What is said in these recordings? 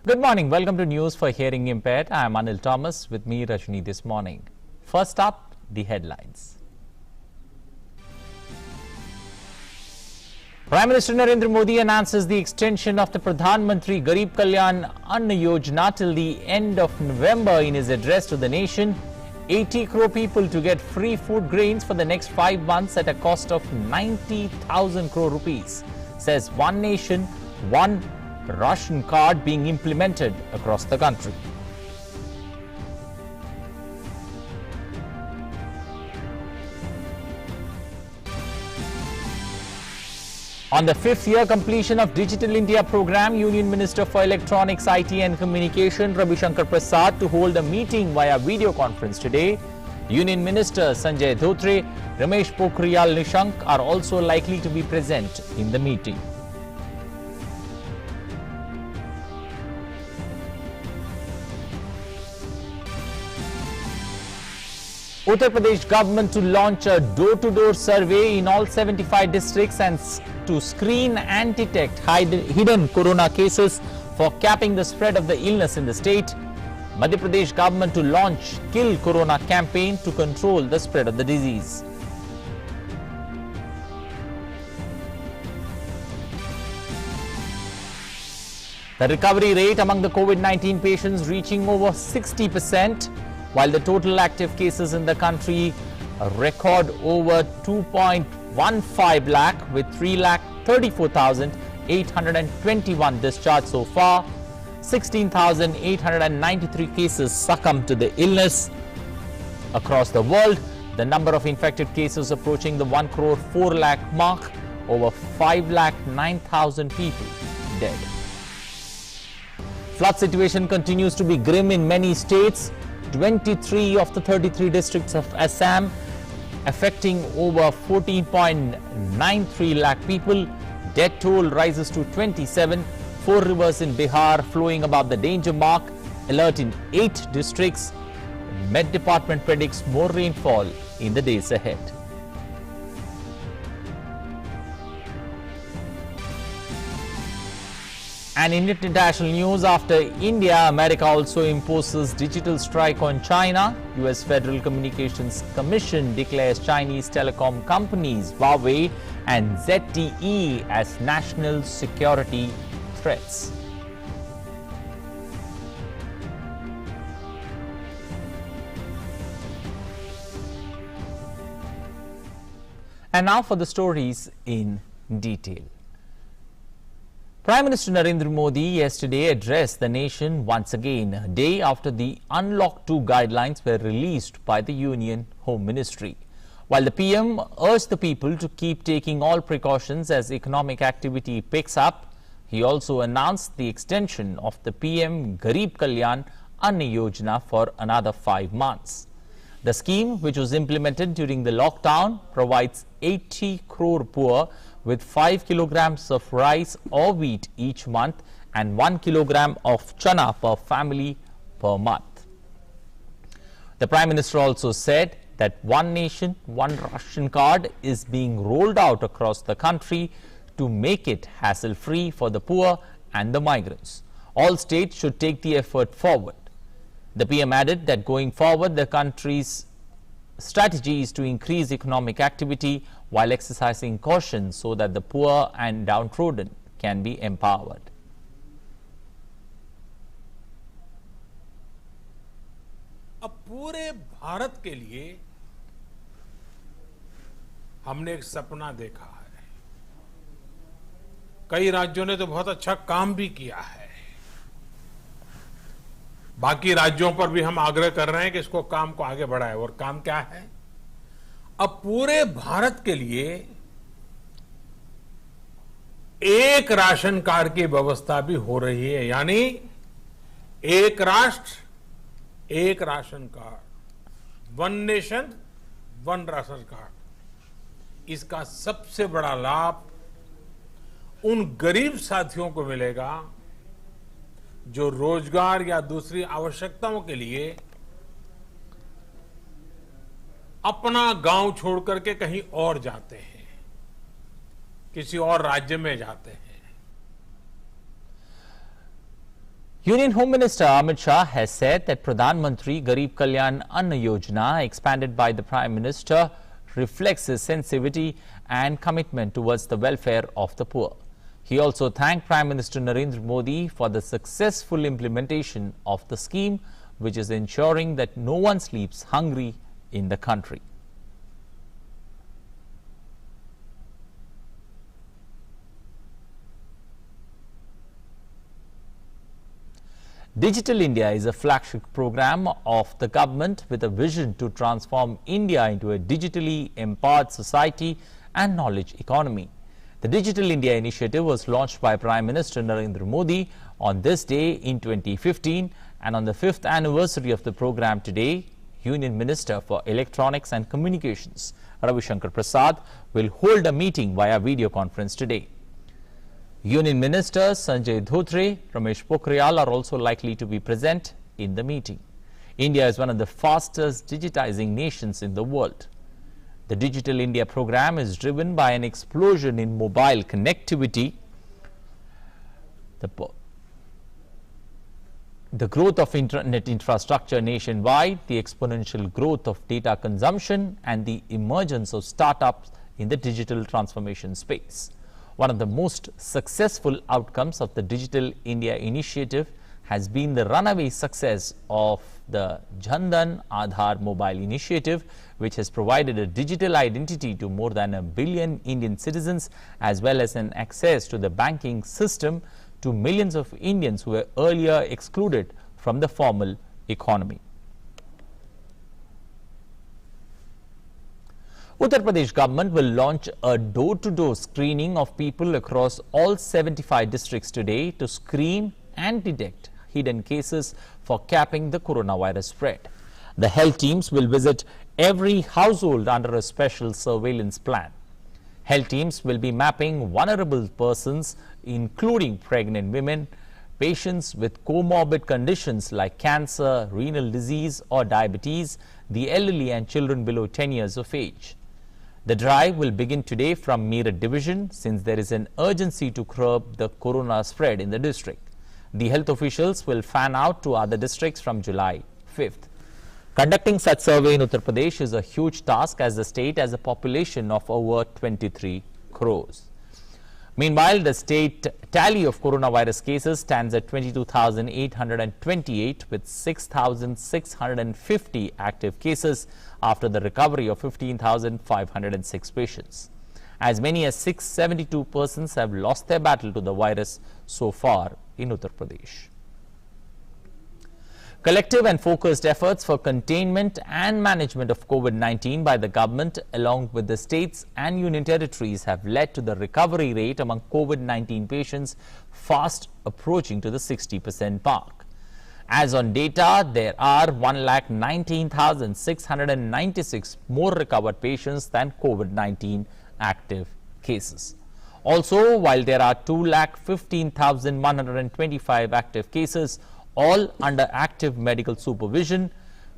Good morning. Welcome to News for Hearing Impaired. I am Anil Thomas. With me, Rajni, this morning. First up, the headlines. Prime Minister Narendra Modi announces the extension of the Pradhan Mantri Garib Kalyan Anna Yojana till the end of November. In his address to the nation, 80 crore people to get free food grains for the next 5 months at a cost of 90,000 crore rupees, says One Nation, One Ration card being implemented across the country. On the 5th year completion of Digital India program, Union Minister for Electronics, IT and Communication Ravi Shankar Prasad to hold a meeting via video conference today. Union Minister Sanjay Dhotre, Ramesh Pokhriyal Nishank are also likely to be present in the meeting. Uttar Pradesh government to launch a door-to-door survey in all 75 districts and to screen and detect hidden corona cases for capping the spread of the illness in the state. Madhya Pradesh government to launch Kill Corona campaign to control the spread of the disease. The recovery rate among the COVID-19 patients reaching over 60%. While the total active cases in the country record over 2.15 lakh with 3,34,821 discharged so far. 16,893 cases succumbed to the illness. Across the world, the number of infected cases approaching the 1 crore 4 lakh mark, over 5 lakh 9,000 people dead. Flood situation continues to be grim in many states. 23 of the 33 districts of Assam, affecting over 14.93 lakh people. Death toll rises to 27. 4 rivers in Bihar flowing above the danger mark. Alert in 8 districts. Met Department predicts more rainfall in the days ahead. And in international news, after India, America also imposes digital strike on China. US Federal Communications Commission declares Chinese telecom companies Huawei and ZTE as national security threats. And now for the stories in detail. Prime Minister Narendra Modi yesterday addressed the nation once again, a day after the Unlock 2 guidelines were released by the Union Home Ministry. While the PM urged the people to keep taking all precautions as economic activity picks up, he also announced the extension of the PM Garib Kalyan Anna Yojana for another 5 months. The scheme, which was implemented during the lockdown, provides 80 crore poor with 5 kilograms of rice or wheat each month and 1 kilogram of chana per family per month. The Prime Minister also said that One Nation, One Ration card is being rolled out across the country to make it hassle-free for the poor and the migrants. All states should take the effort forward. The PM added that going forward, the country's strategy is to increase economic activity while exercising caution so that the poor and downtrodden can be empowered. अब पूरे भारत के लिए हमने एक सपना देखा है। कई राज्यों ने तो बहुत अच्छा काम भी किया है। बाकी राज्यों पर भी हम आग्रह कर रहे हैं कि इसको काम को आगे बढ़ाएं। और काम क्या है? अब पूरे भारत के लिए एक राशन कार्ड की व्यवस्था भी हो रही है, यानी एक राष्ट्र एक ration card, one nation one ration card. इसका सबसे बड़ा लाभ उन गरीब साथियों को मिलेगा जो रोजगार या दूसरी आवश्यकताओं के लिए अपना गांव छोड़ करके कहीं और जाते हैं, किसी और राज्य में जाते हैं। Union Home Minister Amit Shah has said that Pradhan Mantri Garib Kalyan Anna Yojana, expanded by the Prime Minister, reflects his sensitivity and commitment towards the welfare of the poor. He also thanked Prime Minister Narendra Modi for the successful implementation of the scheme, which is ensuring that no one sleeps hungry in the country. Digital India is a flagship program of the government with a vision to transform India into a digitally empowered society and knowledge economy. The Digital India initiative was launched by Prime Minister Narendra Modi on this day in 2015, and on the 5th anniversary of the program today, Union Minister for Electronics and Communications Ravi Shankar Prasad will hold a meeting via video conference today. Union Ministers Sanjay Dhotre, Ramesh Pokhriyal are also likely to be present in the meeting. India is one of the fastest digitizing nations in the world. The Digital India program is driven by an explosion in mobile connectivity, the growth of internet infrastructure nationwide, the exponential growth of data consumption, and the emergence of startups in the digital transformation space. One of the most successful outcomes of the Digital India initiative has been the runaway success of the Jan Dhan Aadhaar mobile initiative, which has provided a digital identity to more than 1 billion Indian citizens, as well as an access to the banking system to millions of Indians who were earlier excluded from the formal economy. Uttar Pradesh government will launch a door-to-door screening of people across all 75 districts today to screen and detect hidden cases for capping the coronavirus spread. The health teams will visit every household under a special surveillance plan. Health teams will be mapping vulnerable persons, including pregnant women, patients with comorbid conditions like cancer, renal disease or diabetes, the elderly and children below 10 years of age. The drive will begin today from Meerut division, since there is an urgency to curb the corona spread in the district. The health officials will fan out to other districts from July 5th. Conducting such survey in Uttar Pradesh is a huge task, as the state has a population of over 23 crores. Meanwhile, the state tally of coronavirus cases stands at 22,828 with 6,650 active cases after the recovery of 15,506 patients. As many as 672 persons have lost their battle to the virus so far in Uttar Pradesh. Collective and focused efforts for containment and management of COVID-19 by the government along with the states and union territories have led to the recovery rate among COVID-19 patients fast approaching to the 60% mark. As on data, there are 1,19,696 more recovered patients than COVID-19 active cases. Also, while there are 2,15,125 active cases, all under active medical supervision,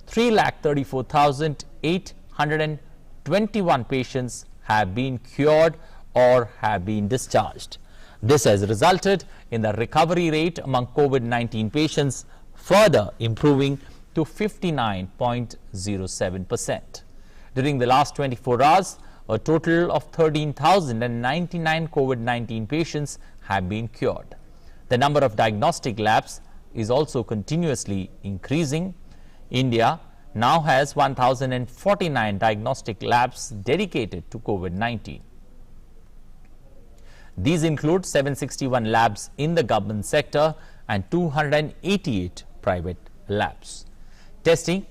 3,34,821 patients have been cured or have been discharged. This has resulted in the recovery rate among COVID-19 patients further improving to 59.07%. During the last 24 hours, a total of 13,099 COVID-19 patients have been cured. The number of diagnostic labs is also continuously increasing. India now has 1,049 diagnostic labs dedicated to COVID-19. These include 761 labs in the government sector and 288 private labs. Testing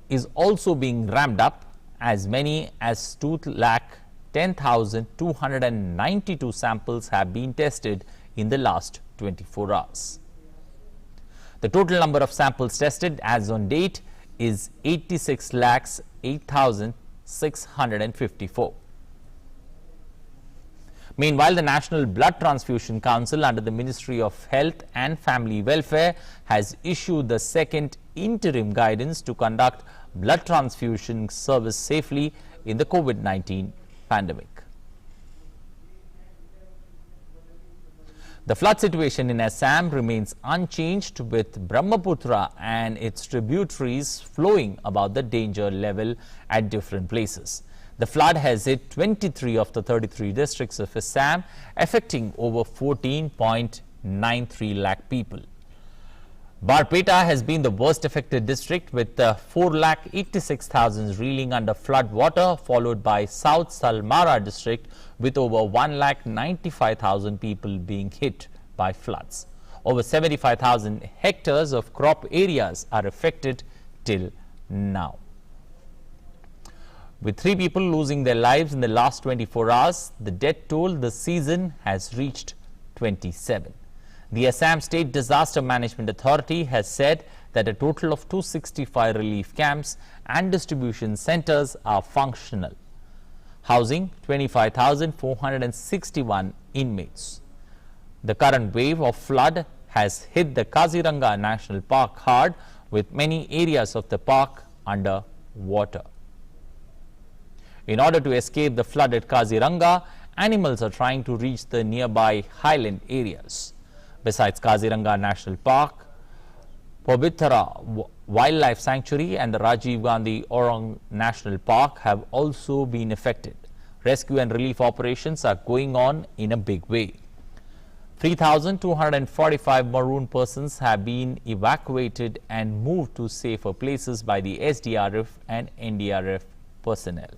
is also being ramped up. As many as 2,10,292 samples have been tested in the last 24 hours. The total number of samples tested as on date is 86,08,654. Meanwhile, the National Blood Transfusion Council under the Ministry of Health and Family Welfare has issued the second interim guidance to conduct blood transfusion service safely in the COVID-19 pandemic. The flood situation in Assam remains unchanged, with Brahmaputra and its tributaries flowing above the danger level at different places. The flood has hit 23 of the 33 districts of Assam, affecting over 14.93 lakh people. Barpeta has been the worst affected district, with 4,86,000 reeling under flood water, followed by South Salmara district with over 1,95,000 people being hit by floods. Over 75,000 hectares of crop areas are affected till now. With 3 people losing their lives in the last 24 hours, the death toll this season has reached 27. The Assam State Disaster Management Authority has said that a total of 265 relief camps and distribution centers are functional, housing 25,461 inmates. The current wave of flood has hit the Kaziranga National Park hard, with many areas of the park under water. In order to escape the flood at Kaziranga, animals are trying to reach the nearby highland areas. Besides Kaziranga National Park, Pabitra Wildlife Sanctuary and the Rajiv Gandhi Orang National Park have also been affected. Rescue and relief operations are going on in a big way. 3,245 marooned persons have been evacuated and moved to safer places by the SDRF and NDRF personnel.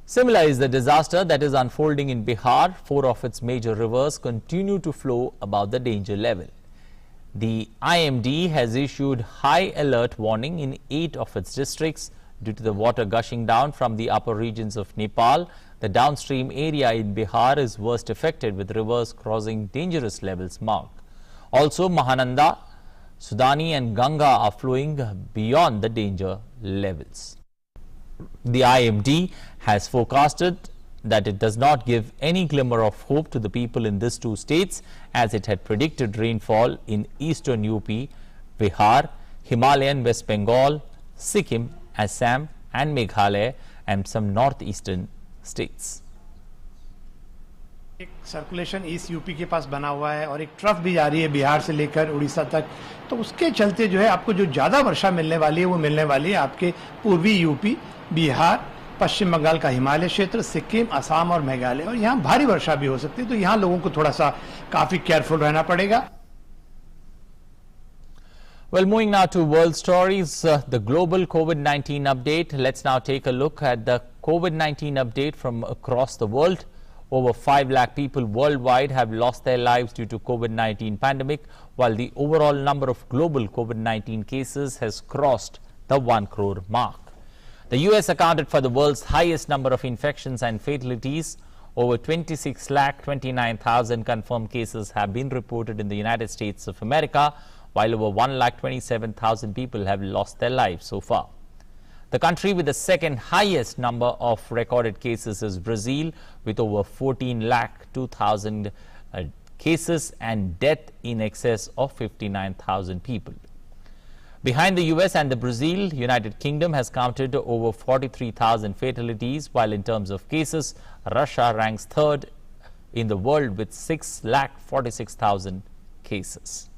Similar is the disaster that is unfolding in Bihar. 4 of its major rivers continue to flow above the danger level. The IMD has issued high alert warning in 8 of its districts due to the water gushing down from the upper regions of Nepal. The downstream area in Bihar is worst affected, with rivers crossing dangerous levels mark. Also, Mahananda, Sudani and Ganga are flowing beyond the danger levels. The IMD has forecasted that it does not give any glimmer of hope to the people in these 2 states, as it had predicted rainfall in eastern UP, Bihar, Himalayan West Bengal, Sikkim, Assam and Meghalaya and some northeastern states. एक circulation east UP के पास बना हुआ है और एक trough भी जा रही है बिहार से लेकर उड़ीसा तक, तो उसके चलते जो है आपको जो ज़्यादा वर्षा मिलने वाली है वो मिलने वाली है आपके पूर्वी यूपी, बिहार, पश्चिम बंगाल का हिमालय क्षेत्र, सिक्किम, असम और मेघालय, और यहाँ भारी वर्षा भी हो सकती है, तो यहाँ लोगों को थोड़ा सा काफ़ी केयरफुल रहना पड़ेगा. Well, moving now to world stories, the global COVID-19 update. Let's now take a look at the COVID-19 update from across the world. Over 5 lakh people worldwide have lost their lives due to COVID-19 pandemic, while the overall number of global COVID-19 cases has crossed the 1 crore mark. The US accounted for the world's highest number of infections and fatalities. Over 26,29,000 confirmed cases have been reported in the United States of America, while over 1,27,000 people have lost their lives so far. The country with the second highest number of recorded cases is Brazil, with over 14,02,000 cases and death in excess of 59,000 people. Behind the US and the Brazil, United Kingdom has counted over 43,000 fatalities, while in terms of cases, Russia ranks 3rd in the world with 6,46,000 cases.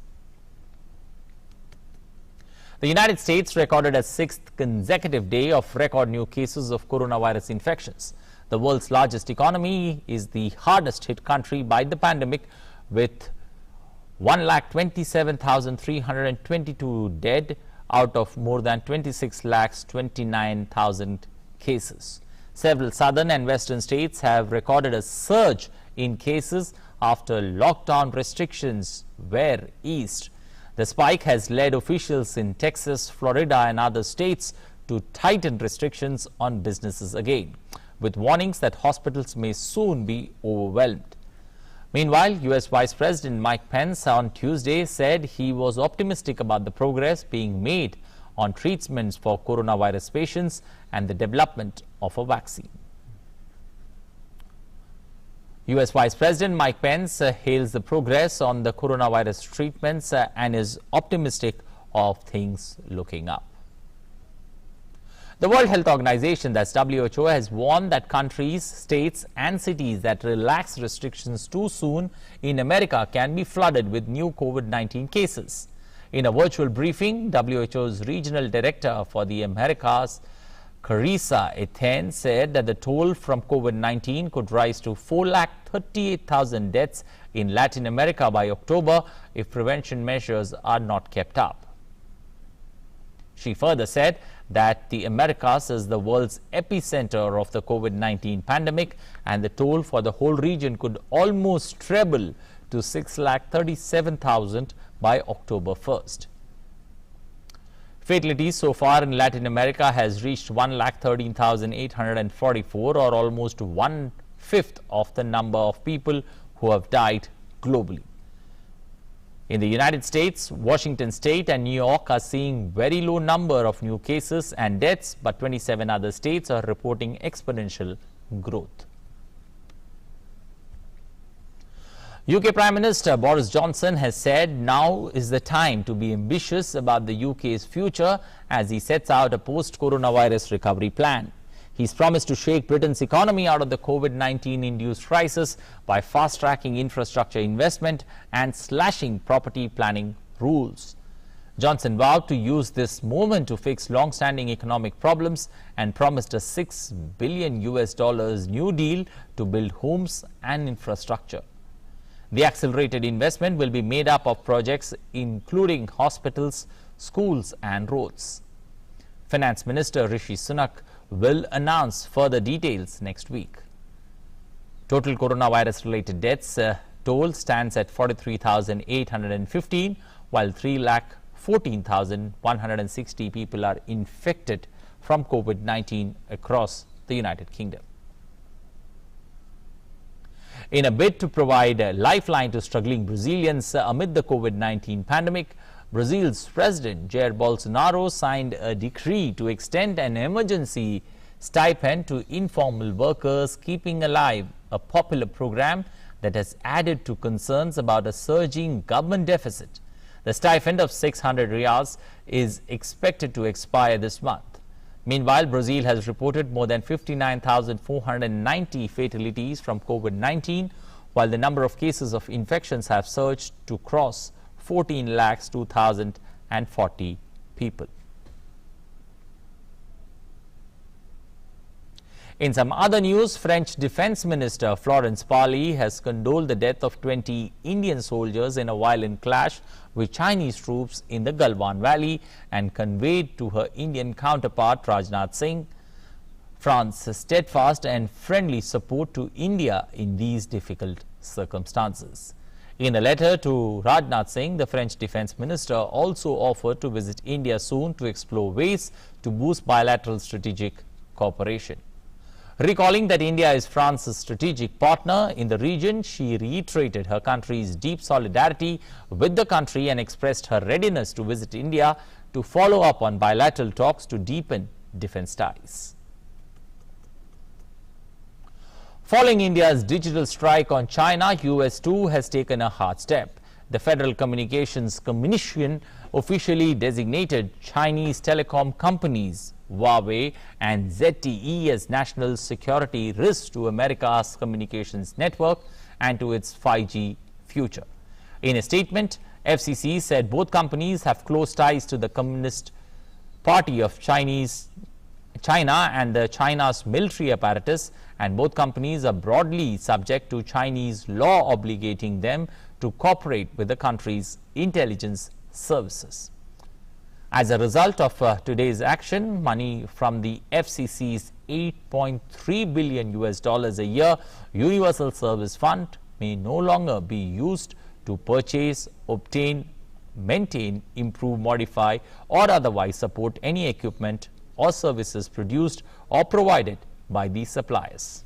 The United States recorded a 6th consecutive day of record new cases of coronavirus infections. The world's largest economy is the hardest hit country by the pandemic, with 1,27,322 dead out of more than 26,29,000 cases. Several southern and western states have recorded a surge in cases after lockdown restrictions were eased. The spike has led officials in Texas, Florida and other states to tighten restrictions on businesses again, with warnings that hospitals may soon be overwhelmed. Meanwhile, US Vice President Mike Pence on Tuesday said he was optimistic about the progress being made on treatments for coronavirus patients and the development of a vaccine. US Vice President Mike Pence hails the progress on the coronavirus treatments and is optimistic of things looking up. The World Health Organization, that's WHO, has warned that countries, states and cities that relax restrictions too soon in America can be flooded with new COVID-19 cases. In a virtual briefing, WHO's regional director for the Americas, Carissa Etienne, said that the toll from COVID-19 could rise to 438,000 deaths in Latin America by October if prevention measures are not kept up. She further said that the Americas is the world's epicenter of the COVID-19 pandemic, and the toll for the whole region could almost treble to 637,000 by October 1st. Fatalities so far in Latin America has reached 113,844, or almost 1/5 of the number of people who have died globally. In the United States, Washington State and New York are seeing very low number of new cases and deaths, but 27 other states are reporting exponential growth. UK Prime Minister Boris Johnson has said now is the time to be ambitious about the UK's future as he sets out a post-coronavirus recovery plan. He's promised to shake Britain's economy out of the COVID-19-induced crisis by fast-tracking infrastructure investment and slashing property planning rules. Johnson vowed to use this moment to fix long-standing economic problems and promised a $6 billion New Deal to build homes and infrastructure. The accelerated investment will be made up of projects including hospitals, schools and roads. Finance Minister Rishi Sunak will announce further details next week. Total coronavirus-related deaths toll stands at 43,815, while 3,14,160 people are infected from COVID-19 across the United Kingdom. In a bid to provide a lifeline to struggling Brazilians amid the COVID-19 pandemic, Brazil's President Jair Bolsonaro signed a decree to extend an emergency stipend to informal workers, keeping alive a popular program that has added to concerns about a surging government deficit. The stipend of 600 reals is expected to expire this month. Meanwhile, Brazil has reported more than 59,490 fatalities from COVID-19, while the number of cases of infections have surged to cross 14,02,040 people. In some other news, French Defense Minister Florence Parly has condoled the death of 20 Indian soldiers in a violent clash with Chinese troops in the Galwan Valley and conveyed to her Indian counterpart Rajnath Singh France's steadfast and friendly support to India in these difficult circumstances. In a letter to Rajnath Singh, the French Defense Minister also offered to visit India soon to explore ways to boost bilateral strategic cooperation. Recalling that India is France's strategic partner in the region, she reiterated her country's deep solidarity with the country and expressed her readiness to visit India to follow up on bilateral talks to deepen defense ties. Following India's digital strike on China, US too has taken a hard step. The Federal Communications Commission officially designated Chinese telecom companies Huawei and ZTE as national security risks to America's communications network and to its 5G future. In a statement, FCC said both companies have close ties to the Communist Party of China and China's military apparatus, and both companies are broadly subject to Chinese law obligating them to cooperate with the country's intelligence services. As a result of today's action, money from the FCC's $8.3 billion a year Universal Service Fund may no longer be used to purchase, obtain, maintain, improve, modify, or otherwise support any equipment or services produced or provided by these suppliers.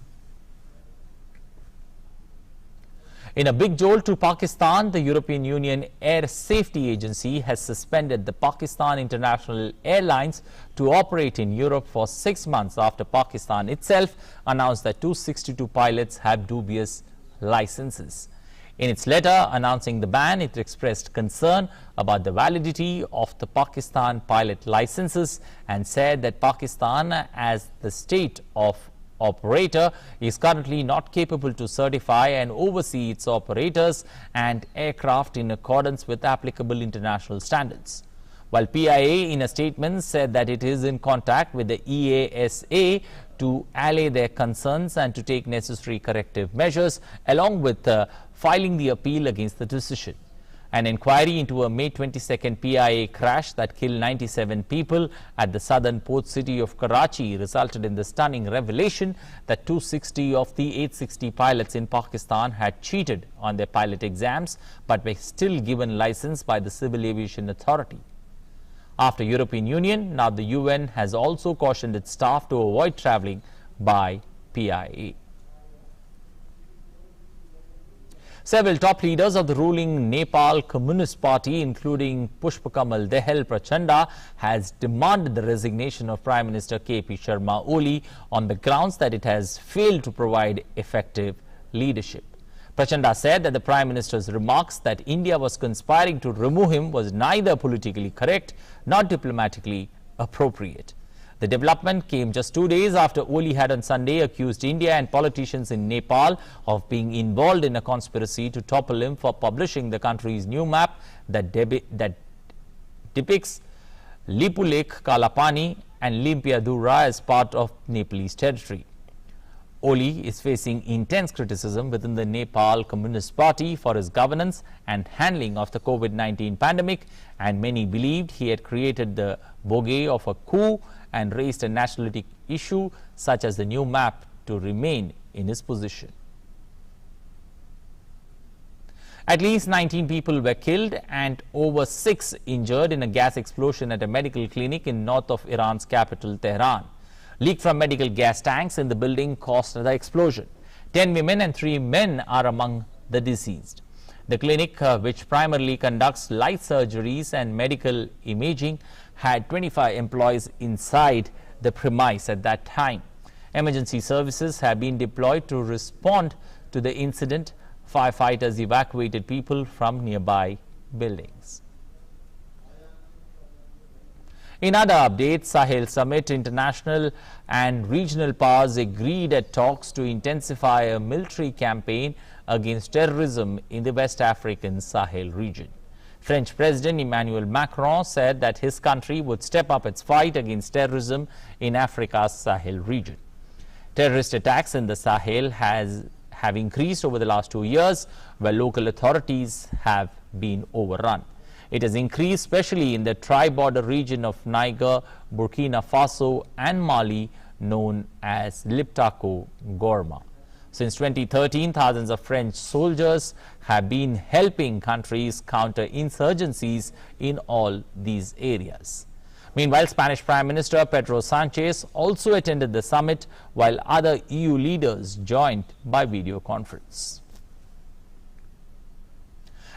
In a big jolt to Pakistan, the European Union Air Safety Agency has suspended the Pakistan International Airlines to operate in Europe for 6 months after Pakistan itself announced that 262 pilots have dubious licenses. In its letter announcing the ban, it expressed concern about the validity of the Pakistan pilot licenses and said that Pakistan, as the state of operator, is currently not capable to certify and oversee its operators and aircraft in accordance with applicable international standards. While PIA in a statement said that it is in contact with the EASA to allay their concerns and to take necessary corrective measures, along with filing the appeal against the decision. An inquiry into a May 22nd PIA crash that killed 97 people at the southern port city of Karachi resulted in the stunning revelation that 260 of the 860 pilots in Pakistan had cheated on their pilot exams but were still given license by the Civil Aviation Authority. After European Union, now the UN has also cautioned its staff to avoid travelling by PIA. Several top leaders of the ruling Nepal Communist Party, including Pushpakamal Dahal Prachanda, has demanded the resignation of Prime Minister KP Sharma Oli on the grounds that it has failed to provide effective leadership. Prachanda said that the Prime Minister's remarks that India was conspiring to remove him was neither politically correct nor diplomatically appropriate. The development came just 2 days after Oli had on Sunday accused India and politicians in Nepal of being involved in a conspiracy to topple him for publishing the country's new map that depicts Lipulekh, Kalapani and Limpiadura as part of Nepalese territory. Oli is facing intense criticism within the Nepal Communist Party for his governance and handling of the COVID-19 pandemic, and many believed he had created the bogey of a coup and raised a nationalistic issue such as the new map to remain in his position. At least 19 people were killed and over 6 injured in a gas explosion at a medical clinic in north of Iran's capital, Tehran. Leak from medical gas tanks in the building caused the explosion. 10 women and 3 men are among the deceased. The clinic, which primarily conducts light surgeries and medical imaging, had 25 employees inside the premise at that time. Emergency services have been deployed to respond to the incident. Firefighters evacuated people from nearby buildings. In other updates, Sahel Summit, international and regional powers agreed at talks to intensify a military campaign against terrorism in the West African Sahel region. French President Emmanuel Macron said that his country would step up its fight against terrorism in Africa's Sahel region. Terrorist attacks in the Sahel have increased over the last 2 years, where local authorities have been overrun. It has increased especially in the tri-border region of Niger, Burkina Faso and Mali, known as Liptako Gorma. Since 2013, thousands of French soldiers have been helping countries counter insurgencies in all these areas. Meanwhile, Spanish Prime Minister Pedro Sanchez also attended the summit, while other EU leaders joined by video conference.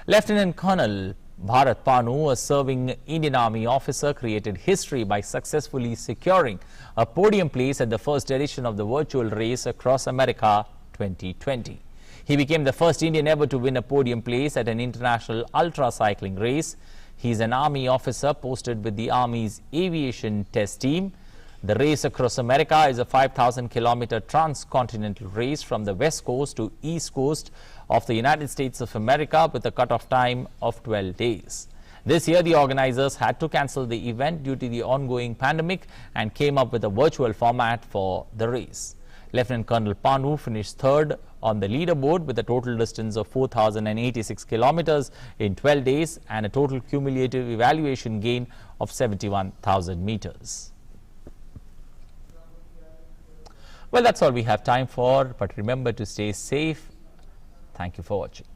Lieutenant Colonel Bharat Panu, a serving Indian Army officer, created history by successfully securing a podium place at the first edition of the virtual race across America 2020. He became the first Indian ever to win a podium place at an international ultra cycling race. He is an Army officer posted with the Army's aviation test team. The race across America is a 5,000-kilometer transcontinental race from the west coast to east coast of the United States of America with a cutoff time of 12 days. This year, the organizers had to cancel the event due to the ongoing pandemic and came up with a virtual format for the race. Lieutenant Colonel Panu finished third on the leaderboard with a total distance of 4,086 kilometers in 12 days and a total cumulative evaluation gain of 71,000 meters. Well, that's all we have time for, but remember to stay safe. Thank you for watching.